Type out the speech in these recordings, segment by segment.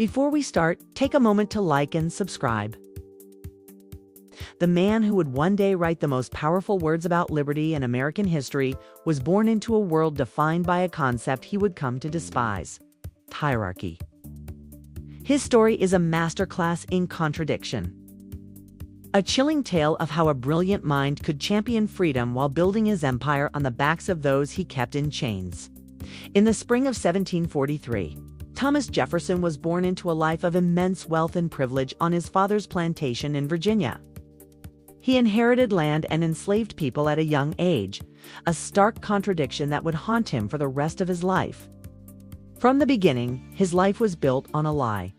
Before we start, take a moment to like and subscribe. The man who would one day write the most powerful words about liberty in American history was born into a world defined by a concept he would come to despise: hierarchy. His story is a masterclass in contradiction. A chilling tale of how a brilliant mind could champion freedom while building his empire on the backs of those he kept in chains. In the spring of 1743, Thomas Jefferson was born into a life of immense wealth and privilege on his father's plantation in Virginia. He inherited land and enslaved people at a young age, a stark contradiction that would haunt him for the rest of his life. From the beginning, his life was built on a lie.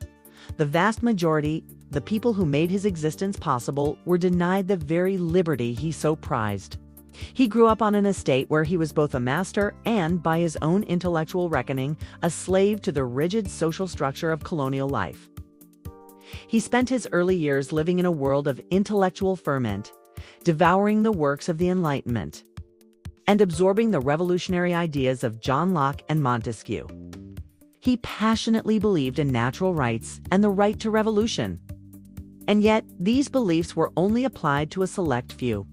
The vast majority, the people who made his existence possible, were denied the very liberty he so prized. He grew up on an estate where he was both a master and, by his own intellectual reckoning, a slave to the rigid social structure of colonial life. He spent his early years living in a world of intellectual ferment, devouring the works of the Enlightenment, and absorbing the revolutionary ideas of John Locke and Montesquieu. He passionately believed in natural rights and the right to revolution. And yet, these beliefs were only applied to a select few.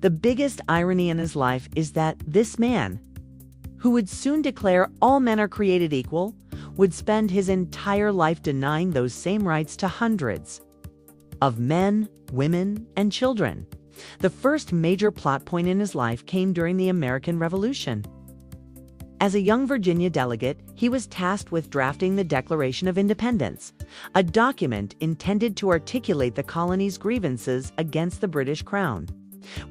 The biggest irony in his life is that this man, who would soon declare all men are created equal, would spend his entire life denying those same rights to hundreds of men, women, and children. The first major plot point in his life came during the American Revolution. As a young Virginia delegate, he was tasked with drafting the Declaration of Independence, a document intended to articulate the colony's grievances against the British Crown.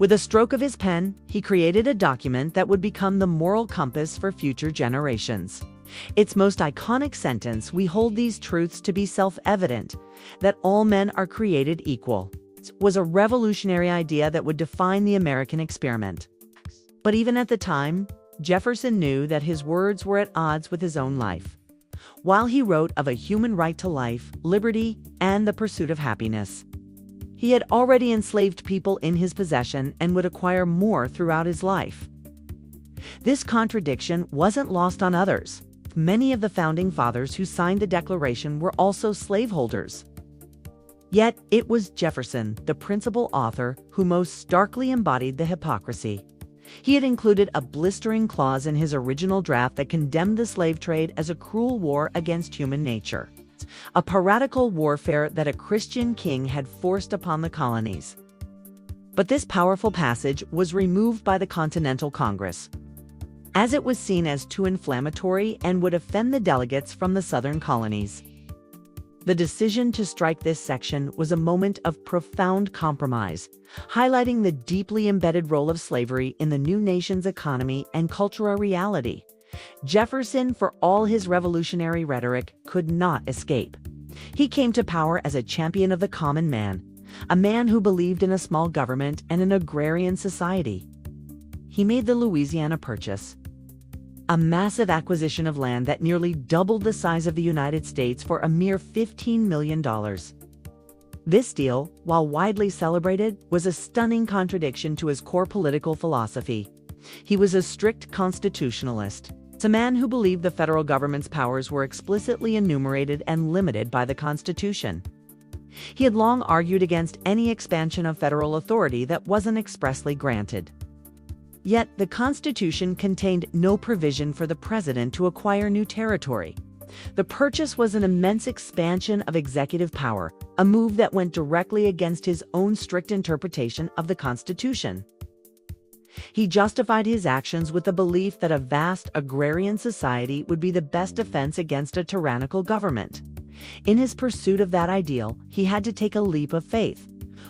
With a stroke of his pen, he created a document that would become the moral compass for future generations. Its most iconic sentence, "We hold these truths to be self-evident, that all men are created equal," was a revolutionary idea that would define the American experiment. But even at the time, Jefferson knew that his words were at odds with his own life. While he wrote of a human right to life, liberty, and the pursuit of happiness, he had already enslaved people in his possession and would acquire more throughout his life. This contradiction wasn't lost on others. Many of the founding fathers who signed the Declaration were also slaveholders. Yet it was Jefferson, the principal author, who most starkly embodied the hypocrisy. He had included a blistering clause in his original draft that condemned the slave trade as a cruel war against human nature, a piratical warfare that a Christian king had forced upon the colonies. But this powerful passage was removed by the Continental Congress, as it was seen as too inflammatory and would offend the delegates from the southern colonies. The decision to strike this section was a moment of profound compromise, highlighting the deeply embedded role of slavery in the new nation's economy and cultural reality. Jefferson, for all his revolutionary rhetoric, could not escape. He came to power as a champion of the common man, a man who believed in a small government and an agrarian society. He made the Louisiana Purchase, a massive acquisition of land that nearly doubled the size of the United States for a mere $15 million. This deal, while widely celebrated, was a stunning contradiction to his core political philosophy. He was a strict constitutionalist, a man who believed the federal government's powers were explicitly enumerated and limited by the Constitution. He had long argued against any expansion of federal authority that wasn't expressly granted. Yet the Constitution contained no provision for the president to acquire new territory. The purchase was an immense expansion of executive power, a move that went directly against his own strict interpretation of the Constitution. He justified his actions with the belief that a vast agrarian society would be the best defense against a tyrannical government. In his pursuit of that ideal, he had to take a leap of faith,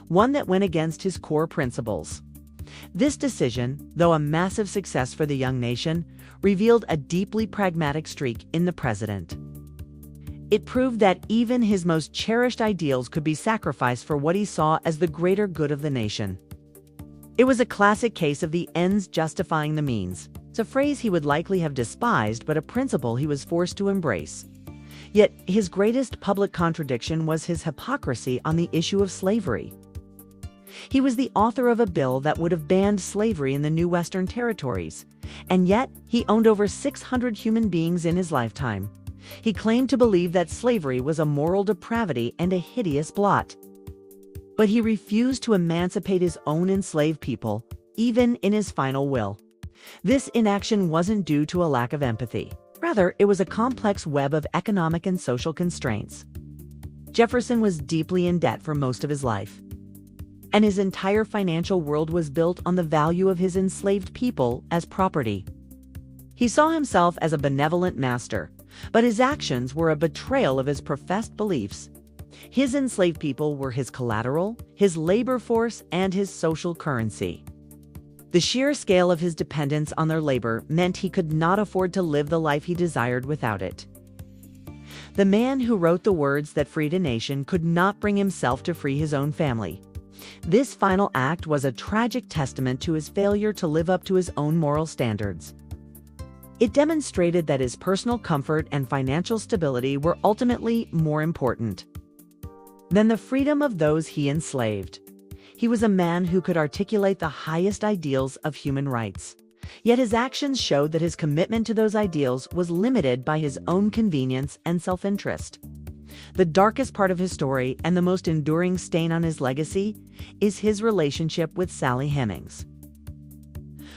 one that went against his core principles. This decision, though a massive success for the young nation, revealed a deeply pragmatic streak in the president. It proved that even his most cherished ideals could be sacrificed for what he saw as the greater good of the nation. It was a classic case of the ends justifying the means. It's a phrase he would likely have despised, but a principle he was forced to embrace. Yet his greatest public contradiction was his hypocrisy on the issue of slavery. He was the author of a bill that would have banned slavery in the new Western territories, and yet he owned over 600 human beings in his lifetime. He claimed to believe that slavery was a moral depravity and a hideous blot. But he refused to emancipate his own enslaved people, even in his final will. This inaction wasn't due to a lack of empathy. Rather, it was a complex web of economic and social constraints. Jefferson was deeply in debt for most of his life, and his entire financial world was built on the value of his enslaved people as property. He saw himself as a benevolent master, but his actions were a betrayal of his professed beliefs. His enslaved people were his collateral, his labor force, and his social currency. The sheer scale of his dependence on their labor meant he could not afford to live the life he desired without it. The man who wrote the words that freed a nation could not bring himself to free his own family. This final act was a tragic testament to his failure to live up to his own moral standards. It demonstrated that his personal comfort and financial stability were ultimately more important than the freedom of those he enslaved. He was a man who could articulate the highest ideals of human rights. Yet his actions showed that his commitment to those ideals was limited by his own convenience and self-interest. The darkest part of his story and the most enduring stain on his legacy is his relationship with Sally Hemings.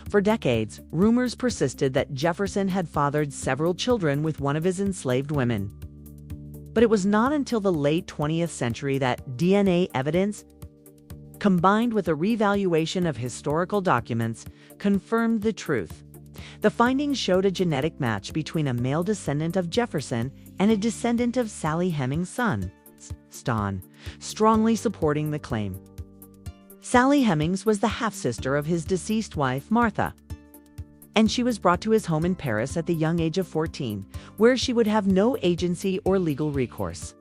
For decades, rumors persisted that Jefferson had fathered several children with one of his enslaved women. But it was not until the late 20th century that DNA evidence, combined with a revaluation of historical documents, confirmed the truth. The findings showed a genetic match between a male descendant of Jefferson and a descendant of Sally Hemings' son, Ston, strongly supporting the claim. Sally Hemings was the half-sister of his deceased wife, Martha, and she was brought to his home in Paris at the young age of 14, where she would have no agency or legal recourse.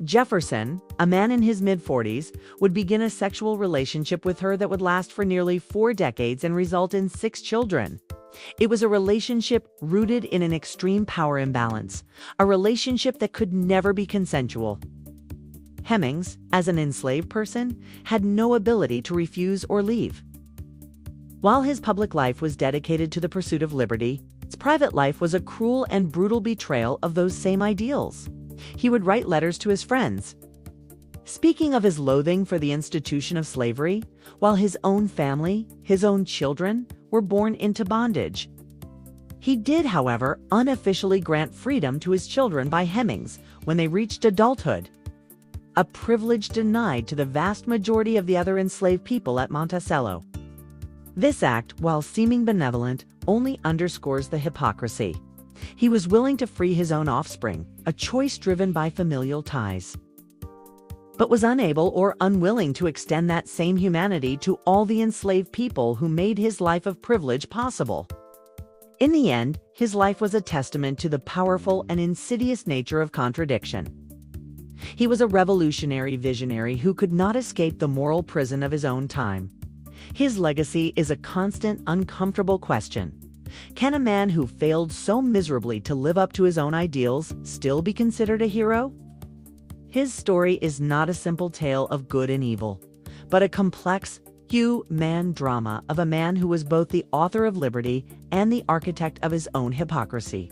Jefferson, a man in his mid-40s, would begin a sexual relationship with her that would last for nearly 4 decades and result in 6 children. It was a relationship rooted in an extreme power imbalance, a relationship that could never be consensual. Hemings, as an enslaved person, had no ability to refuse or leave. While his public life was dedicated to the pursuit of liberty, his private life was a cruel and brutal betrayal of those same ideals. He would write letters to his friends, speaking of his loathing for the institution of slavery, while his own family, his own children, were born into bondage. He did, however, unofficially grant freedom to his children by Hemings when they reached adulthood, a privilege denied to the vast majority of the other enslaved people at Monticello. This act, while seeming benevolent, only underscores the hypocrisy. He was willing to free his own offspring, a choice driven by familial ties, but was unable or unwilling to extend that same humanity to all the enslaved people who made his life of privilege possible. In the end, his life was a testament to the powerful and insidious nature of contradiction. He was a revolutionary visionary who could not escape the moral prison of his own time. His legacy is a constant, uncomfortable question. Can a man who failed so miserably to live up to his own ideals still be considered a hero? His story is not a simple tale of good and evil, but a complex, human drama of a man who was both the author of liberty and the architect of his own hypocrisy.